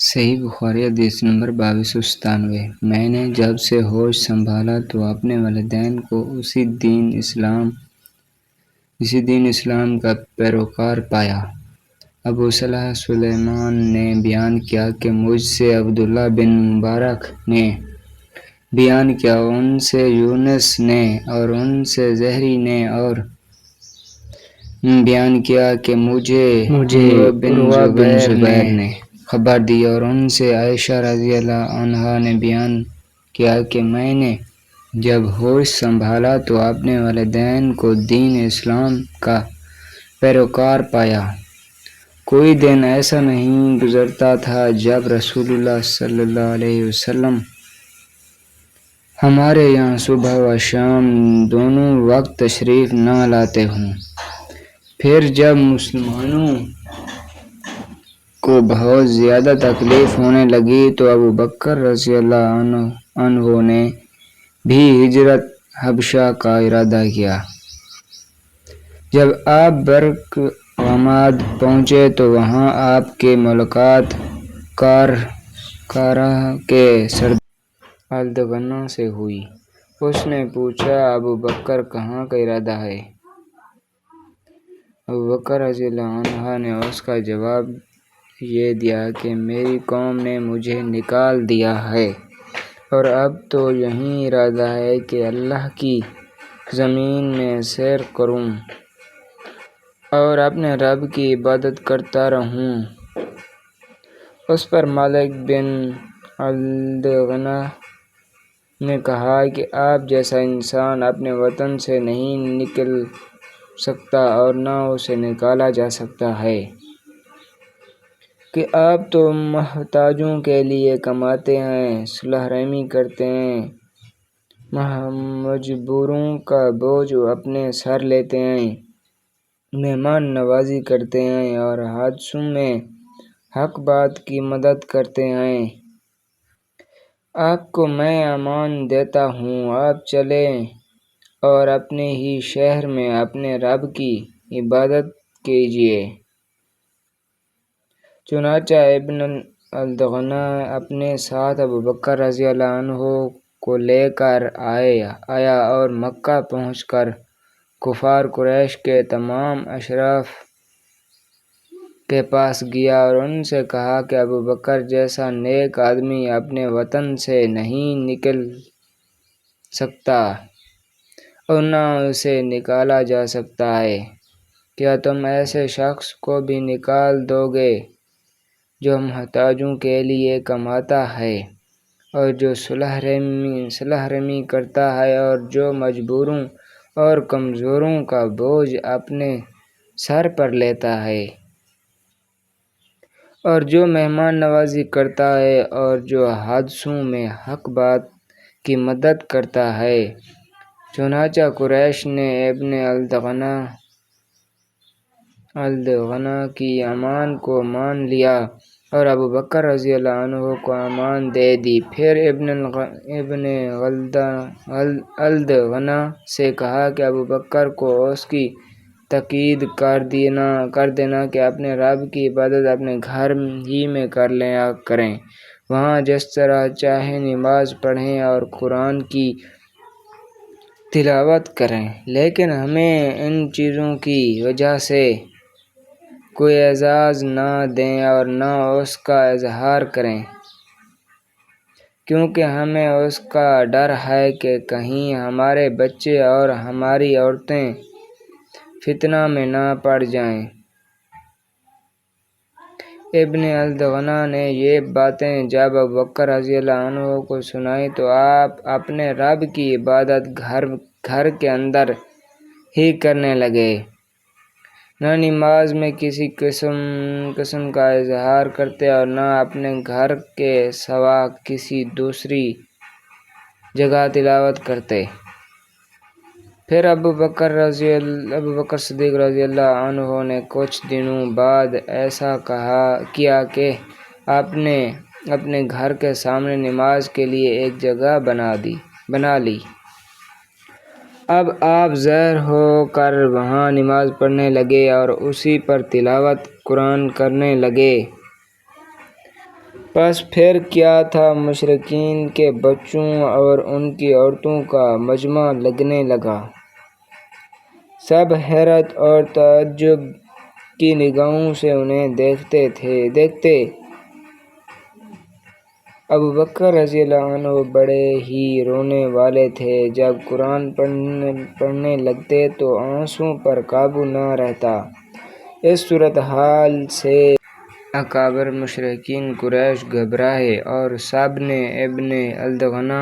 صحیح بخاری حدیث نمبر 2297۔ میں نے جب سے ہوش سنبھالا تو اپنے والدین کو اسی دین اسلام کا پیروکار پایا۔ ابو صالح سلیمان نے بیان کیا کہ مجھ سے عبداللہ بن مبارک نے بیان کیا، ان سے یونس نے اور ان سے زہری نے اور بیان کیا کہ مجھے عروہ بن زبیر نے خبر دی، اور ان سے عائشہ رضی اللہ عنہا نے بیان کیا کہ میں نے جب ہوش سنبھالا تو اپنے والدین کو دین اسلام کا پیروکار پایا۔ کوئی دن ایسا نہیں گزرتا تھا جب رسول اللہ صلی اللہ علیہ وسلم ہمارے یہاں صبح و شام دونوں وقت تشریف نہ لاتے ہوں۔ پھر جب مسلمانوں کو بہت زیادہ تکلیف ہونے لگی تو ابوبکر رضی اللہ عنہ نے بھی ہجرت حبشہ کا ارادہ کیا۔ جب آپ برغماد پہنچے تو وہاں آپ کی ملاقات کارہ کے سردار الدغنہ سے ہوئی۔ اس نے پوچھا، ابوبکر کہاں کا ارادہ ہے؟ ابوبکر رضی اللہ عنہ نے اس کا جواب یہ دیا کہ میری قوم نے مجھے نکال دیا ہے اور اب تو یہی ارادہ ہے کہ اللہ کی زمین میں سیر کروں اور اپنے رب کی عبادت کرتا رہوں۔ اس پر مالک بن الدغنہ نے کہا کہ آپ جیسا انسان اپنے وطن سے نہیں نکل سکتا اور نہ اسے نکالا جا سکتا ہے، کہ آپ تو محتاجوں کے لیے کماتے ہیں، صلح رحمی کرتے ہیں، مجبوروں کا بوجھ اپنے سر لیتے ہیں، مہمان نوازی کرتے ہیں اور حادثوں میں حق بات کی مدد کرتے ہیں۔ آپ کو میں امان دیتا ہوں، آپ چلیں اور اپنے ہی شہر میں اپنے رب کی عبادت کیجیے۔ چنانچہ ابن الدغنہ اپنے ساتھ ابوبکر رضی اللہ عنہ کو لے کر آیا اور مکہ پہنچ کر کفار قریش کے تمام اشراف کے پاس گیا اور ان سے کہا کہ ابوبکر جیسا نیک آدمی اپنے وطن سے نہیں نکل سکتا اور نہ اسے نکالا جا سکتا ہے، کیا تم ایسے شخص کو بھی نکال دو گے جو محتاجوں کے لیے کماتا ہے اور جو صلح رحمی کرتا ہے اور جو مجبوروں اور کمزوروں کا بوجھ اپنے سر پر لیتا ہے اور جو مہمان نوازی کرتا ہے اور جو حادثوں میں حق بات کی مدد کرتا ہے۔ چنانچہ قریش نے ابن الدغنہ کی امان کو مان لیا اور ابوبکر رضی اللہ عنہ کو امان دے دی۔ پھر ابن الدغنہ سے کہا کہ ابوبکر کو اس کی تاکید کر دینا کہ اپنے رب کی عبادت اپنے گھر ہی میں کر لیا کریں، وہاں جس طرح چاہیں نماز پڑھیں اور قرآن کی تلاوت کریں، لیکن ہمیں ان چیزوں کی وجہ سے کوئی اعزاز نہ دیں اور نہ اس کا اظہار کریں، کیونکہ ہمیں اس کا ڈر ہے کہ کہیں ہمارے بچے اور ہماری عورتیں فتنہ میں نہ پڑ جائیں۔ ابن الدغنہ نے یہ باتیں جب ابوبکر رضی اللہ عنہ کو سنائیں تو آپ اپنے رب کی عبادت گھر کے اندر ہی کرنے لگے، نہ نماز میں کسی قسم کا اظہار کرتے اور نہ اپنے گھر کے سوا کسی دوسری جگہ تلاوت کرتے۔ پھر ابوبکر صدیق رضی اللہ عنہ نے کچھ دنوں بعد ایسا کیا کہ آپ نے اپنے گھر کے سامنے نماز کے لیے ایک جگہ بنا لی۔ اب آپ ظاہر ہو کر وہاں نماز پڑھنے لگے اور اسی پر تلاوت قرآن کرنے لگے۔ بس پھر کیا تھا، مشرکین کے بچوں اور ان کی عورتوں کا مجمع لگنے لگا۔ سب حیرت اور تعجب کی نگاہوں سے انہیں دیکھتے۔ ابوبکر رضی اللہ عنہ بڑے ہی رونے والے تھے۔ جب قرآن پڑھنے لگتے تو آنسوؤں پر قابو نہ رہتا۔ اس صورتحال سے اکابر مشرکین قریش گھبرائے اور سب نے ابن الدغنہ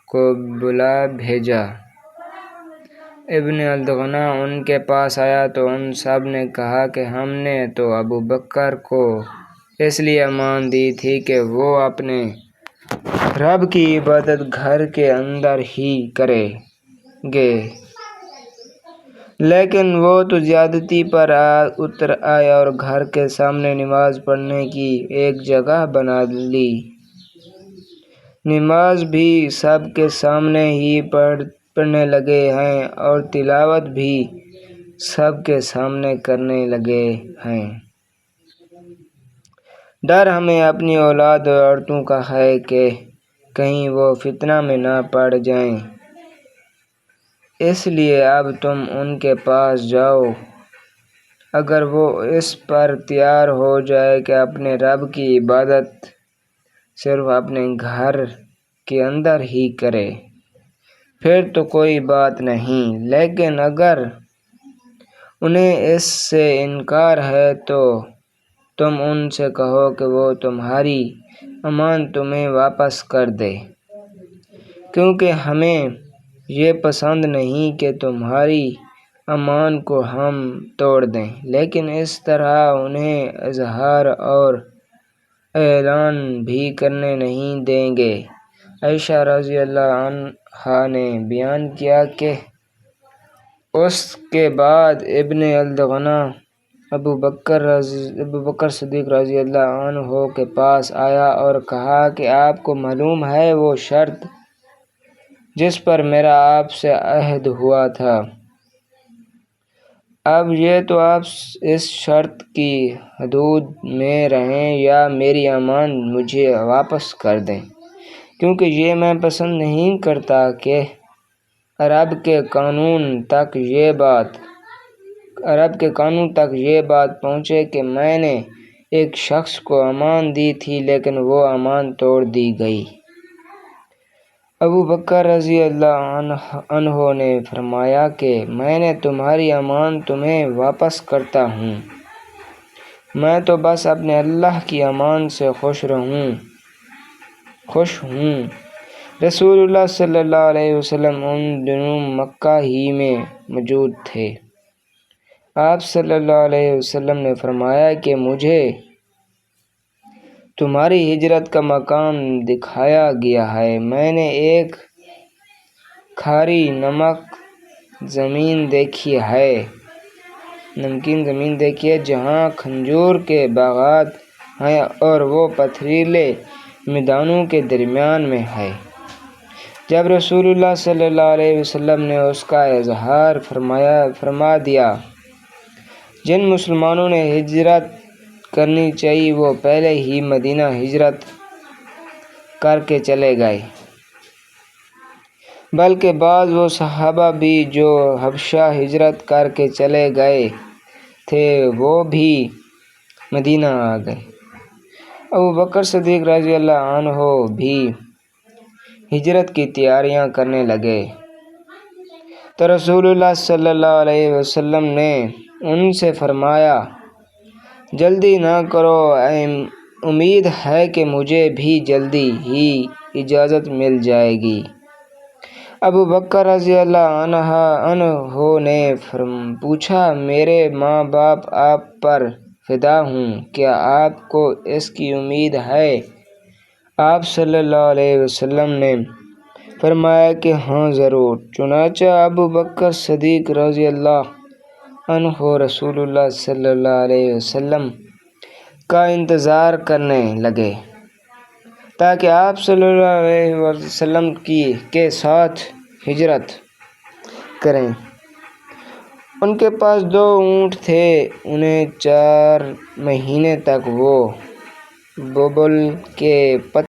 کو بلا بھیجا۔ ابن الدغنہ ان کے پاس آیا تو ان سب نے کہا کہ ہم نے تو ابوبکر کو اس لیے امان دی تھی کہ وہ اپنے رب کی عبادت گھر کے اندر ہی کریں گے، لیکن وہ تو زیادتی پر اتر آئے اور گھر کے سامنے نماز پڑھنے کی ایک جگہ بنا لی۔ نماز بھی سب کے سامنے ہی پڑھنے لگے ہیں اور تلاوت بھی سب کے سامنے کرنے لگے ہیں۔ ڈر ہمیں اپنی اولاد اور عورتوں کا ہے کہ کہیں وہ فتنہ میں نہ پڑ جائیں، اس لیے اب تم ان کے پاس جاؤ۔ اگر وہ اس پر تیار ہو جائے کہ اپنے رب کی عبادت صرف اپنے گھر کے اندر ہی کرے، پھر تو کوئی بات نہیں، لیکن اگر انہیں اس سے انکار ہے تو تم ان سے کہو کہ وہ تمہاری امان تمہیں واپس کر دیں، کیونکہ ہمیں یہ پسند نہیں کہ تمہاری امان کو ہم توڑ دیں، لیکن اس طرح انہیں اظہار اور اعلان بھی کرنے نہیں دیں گے۔ عائشہ رضی اللہ عنہا نے بیان کیا کہ اس کے بعد ابن الدغنہ ابوبکر صدیق رضی اللہ عنہ کے پاس آیا اور کہا کہ آپ کو معلوم ہے وہ شرط جس پر میرا آپ سے عہد ہوا تھا، اب یہ تو آپ اس شرط کی حدود میں رہیں یا میری امان مجھے واپس کر دیں، کیونکہ یہ میں پسند نہیں کرتا کہ عرب کے قانون تک یہ بات پہنچے کہ میں نے ایک شخص کو امان دی تھی لیکن وہ امان توڑ دی گئی۔ ابوبکر رضی اللہ عنہ نے فرمایا کہ میں نے تمہاری امان تمہیں واپس کرتا ہوں، میں تو بس اپنے اللہ کی امان سے خوش ہوں۔ رسول اللہ صلی اللہ علیہ وسلم ان دنوں مکہ ہی میں موجود تھے۔ آپ صلی اللہ علیہ وسلم نے فرمایا کہ مجھے تمہاری ہجرت کا مقام دکھایا گیا ہے۔ میں نے ایک کھاری نمکین زمین دیکھی ہے جہاں کھجور کے باغات ہیں اور وہ پتھریلے میدانوں کے درمیان میں ہے۔ جب رسول اللہ صلی اللہ علیہ وسلم نے اس کا اظہار فرما دیا، جن مسلمانوں نے ہجرت کرنی چاہیے وہ پہلے ہی مدینہ ہجرت کر کے چلے گئے، بلکہ بعض وہ صحابہ بھی جو حبشہ ہجرت کر کے چلے گئے تھے وہ بھی مدینہ آ گئے۔ ابوبکر صدیق رضی اللہ عنہ بھی ہجرت کی تیاریاں کرنے لگے تو رسول اللہ صلی اللہ علیہ وسلم نے ان سے فرمایا جلدی نہ کرو، امید ہے کہ مجھے بھی جلدی ہی اجازت مل جائے گی۔ ابوبکر رضی اللہ عنہ نے پوچھا میرے ماں باپ آپ پر فدا ہوں، کیا آپ کو اس کی امید ہے؟ آپ صلی اللہ علیہ وسلم نے فرمایا کہ ہاں ضرور۔ چنانچہ ابوبکر صدیق رضی اللہ عنہ رسول اللہ صلی اللہ علیہ وسلم کا انتظار کرنے لگے تاکہ آپ صلی اللہ علیہ وسلم کے ساتھ ہجرت کریں۔ ان کے پاس 2 اونٹ تھے، انہیں 4 مہینے تک وہ ببل کے